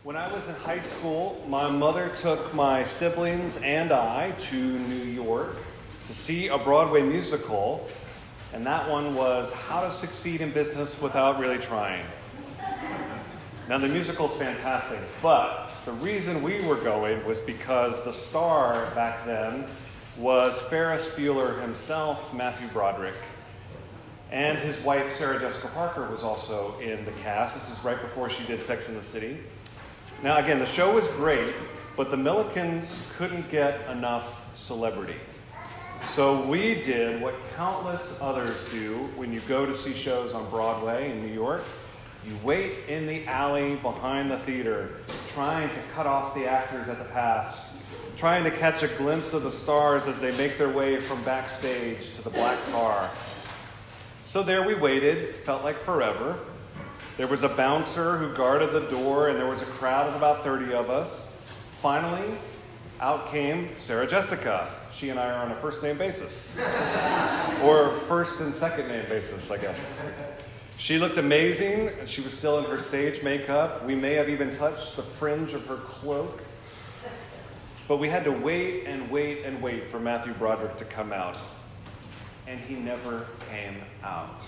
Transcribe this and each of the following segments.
When I was in high school, my mother took my siblings and I to New York to see a Broadway musical, and that one was How to Succeed in Business Without Really Trying. Now, the musical's fantastic, but the reason we were going was because the star back then was Ferris Bueller himself, Matthew Broderick, and his wife, Sarah Jessica Parker, was also in the cast. This is right before she did Sex and the City. Now, again, the show was great, but the Millikins couldn't get enough celebrity. So we did what countless others do when you go to see shows on Broadway in New York. You wait in the alley behind the theater, trying to cut off the actors at the pass, trying to catch a glimpse of the stars as they make their way from backstage to the black car. So there we waited. It felt like forever. There was a bouncer who guarded the door, and there was a crowd of about 30 of us. Finally, out came Sarah Jessica. She and I are on a first-name basis. Or first and second-name basis, I guess. She looked amazing. She was still in her stage makeup. We may have even touched the fringe of her cloak. But we had to wait and wait and wait for Matthew Broderick to come out. And he never came out.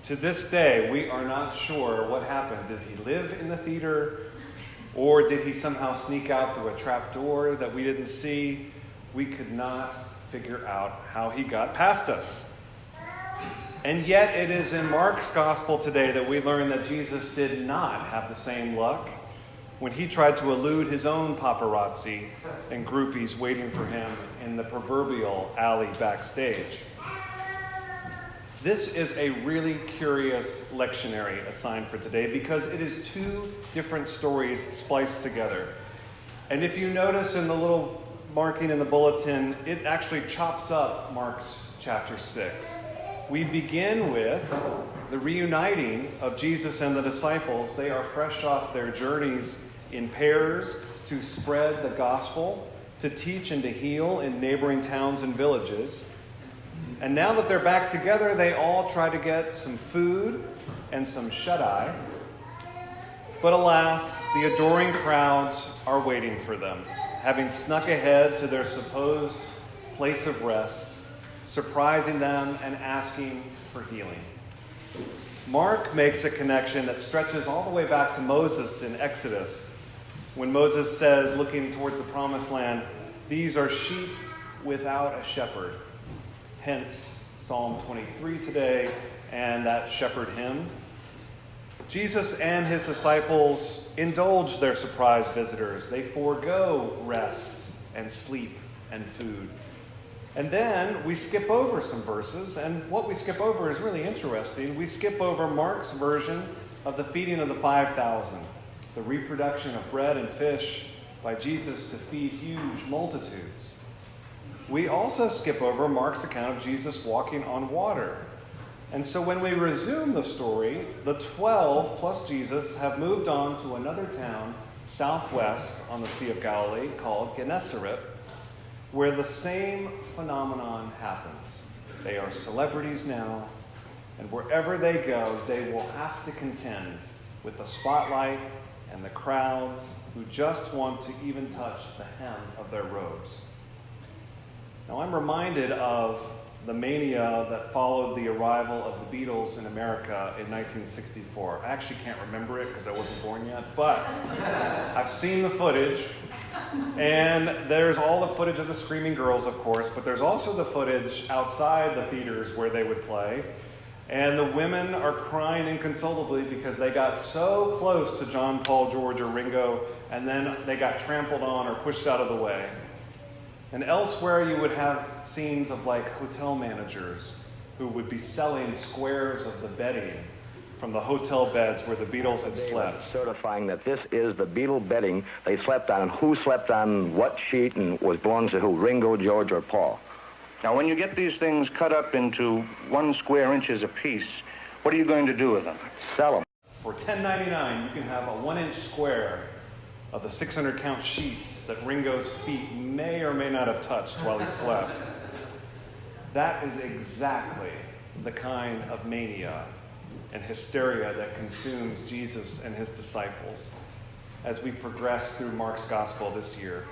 To this day, we are not sure what happened. Did he live in the theater? Or did he somehow sneak out through a trap door that we didn't see? We could not figure out how he got past us. And yet it is in Mark's gospel today that we learn that Jesus did not have the same luck when he tried to elude his own paparazzi and groupies waiting for him in the proverbial alley backstage. This is a really curious lectionary assigned for today because it is two different stories spliced together. And if you notice in the little marking in the bulletin, it actually chops up Mark's chapter 6. We begin with the reuniting of Jesus and the disciples. They are fresh off their journeys in pairs to spread the gospel, to teach and to heal in neighboring towns and villages. And now that they're back together, they all try to get some food and some shut-eye. But alas, the adoring crowds are waiting for them, having snuck ahead to their supposed place of rest, surprising them and asking for healing. Mark makes a connection that stretches all the way back to Moses in Exodus, when Moses says, looking towards the promised land, "These are sheep without a shepherd." Hence, Psalm 23 today and that shepherd hymn. Jesus and his disciples indulge their surprise visitors. They forego rest and sleep and food. And then we skip over some verses, and what we skip over is really interesting. We skip over Mark's version of the feeding of the 5,000, the reproduction of bread and fish by Jesus to feed huge multitudes. We also skip over Mark's account of Jesus walking on water. And so when we resume the story, the 12 plus Jesus have moved on to another town southwest on the Sea of Galilee called Gennesaret, where the same phenomenon happens. They are celebrities now, and wherever they go, they will have to contend with the spotlight and the crowds who just want to even touch the hem of their robes. Now, I'm reminded of the mania that followed the arrival of the Beatles in America in 1964. I actually can't remember it because I wasn't born yet, but I've seen the footage. And there's all the footage of the screaming girls, of course, but there's also the footage outside the theaters where they would play. And the women are crying inconsolably because they got so close to John, Paul, George, or Ringo, and then they got trampled on or pushed out of the way. And elsewhere you would have scenes of like hotel managers who would be selling squares of the bedding from the hotel beds where the Beatles had slept. Certifying that this is the Beatle bedding they slept on, who slept on what sheet and was belongs to who, Ringo, George, or Paul. Now, when you get these things cut up into 1 square inches apiece, what are you going to do with them? Sell them. For $10.99, you can have a 1-inch square of the 600-count sheets that Ringo's feet may or may not have touched while he slept. That is exactly the kind of mania and hysteria that consumes Jesus and his disciples. as we progress through Mark's gospel this year.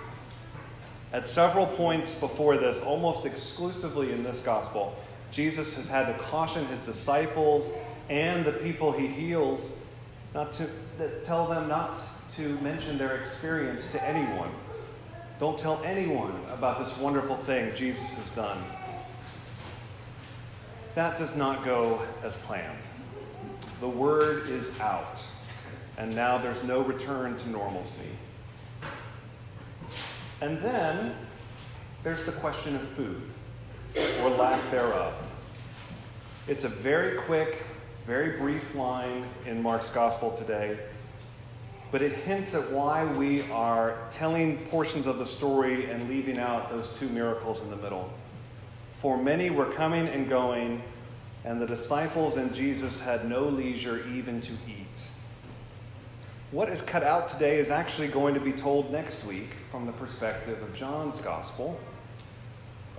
At several points before this, almost exclusively in this gospel, Jesus has had to caution his disciples and the people he heals tell them not to mention their experience to anyone. Don't tell anyone about this wonderful thing Jesus has done. That does not go as planned. The word is out, and now there's no return to normalcy. And then there's the question of food, or lack thereof. It's a very quick, very brief line in Mark's gospel today, but it hints at why we are telling portions of the story and leaving out those two miracles in the middle. For many were coming and going, and the disciples and Jesus had no leisure even to eat. What is cut out today is actually going to be told next week from the perspective of John's gospel.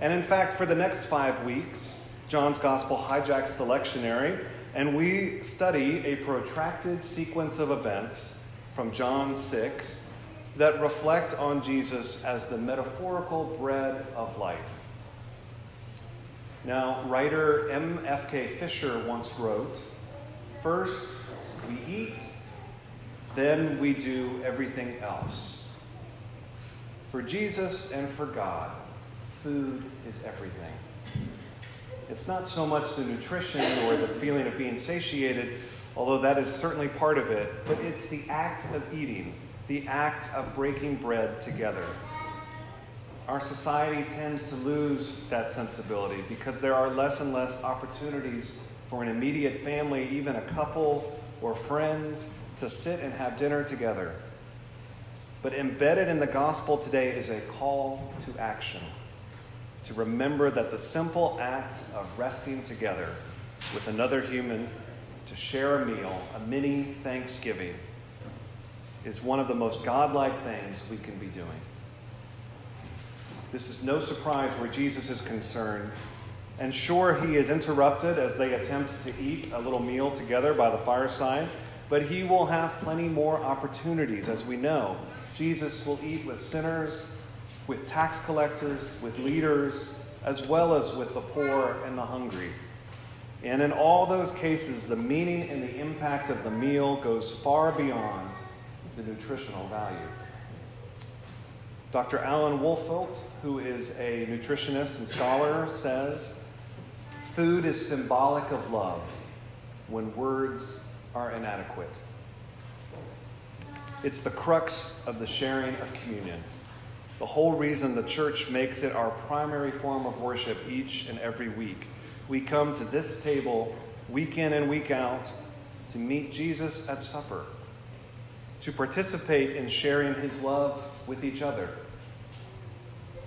And in fact, for the next 5 weeks, John's gospel hijacks the lectionary, and we study a protracted sequence of events from John 6 that reflect on Jesus as the metaphorical bread of life. Now, writer M.F.K. Fisher once wrote, "First we eat, then we do everything else. For Jesus and for God, food is everything." It's not so much the nutrition or the feeling of being satiated, although that is certainly part of it, but it's the act of eating, the act of breaking bread together. Our society tends to lose that sensibility because there are less and less opportunities for an immediate family, even a couple or friends, to sit and have dinner together. But embedded in the gospel today is a call to action, to remember that the simple act of resting together with another human to share a meal, a mini Thanksgiving, is one of the most godlike things we can be doing. This is no surprise where Jesus is concerned, and sure, he is interrupted as they attempt to eat a little meal together by the fireside, but he will have plenty more opportunities, as we know. Jesus will eat with sinners, with tax collectors, with leaders, as well as with the poor and the hungry. And in all those cases, the meaning and the impact of the meal goes far beyond the nutritional value. Dr. Alan Wolfelt, who is a nutritionist and scholar, says, "Food is symbolic of love when words are inadequate." It's the crux of the sharing of communion. The whole reason the church makes it our primary form of worship each and every week. We come to this table week in and week out to meet Jesus at supper, to participate in sharing his love with each other,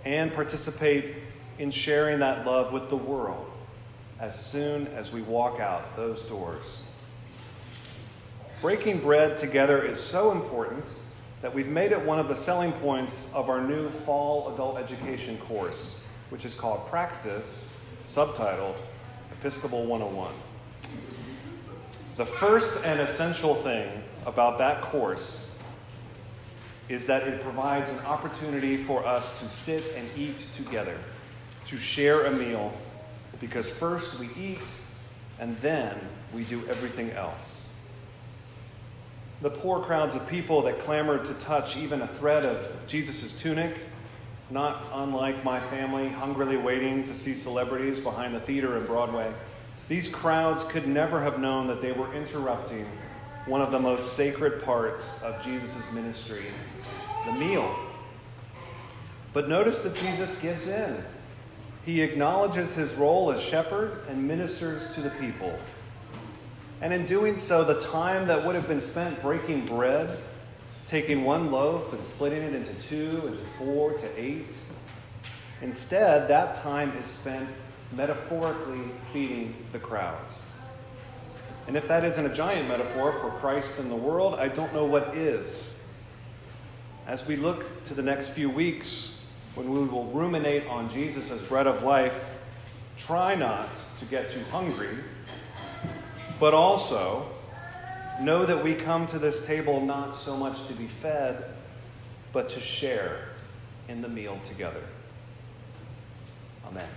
and participate in sharing that love with the world as soon as we walk out those doors. Breaking bread together is so important that we've made it one of the selling points of our new fall adult education course, which is called Praxis, subtitled Episcopal 101. The first and essential thing about that course is that it provides an opportunity for us to sit and eat together, to share a meal, because first we eat and then we do everything else. The poor crowds of people that clamored to touch even a thread of Jesus' tunic, not unlike my family hungrily waiting to see celebrities behind the theater in Broadway, these crowds could never have known that they were interrupting one of the most sacred parts of Jesus' ministry, the meal. But notice that Jesus gives in. He acknowledges his role as shepherd and ministers to the people. And in doing so, the time that would have been spent breaking bread, taking one loaf and splitting it into 2, into 4, to 8, instead, that time is spent metaphorically feeding the crowds. And if that isn't a giant metaphor for Christ and the world, I don't know what is. As we look to the next few weeks, when we will ruminate on Jesus as bread of life, try not to get too hungry, but also know that we come to this table not so much to be fed, but to share in the meal together. Amen.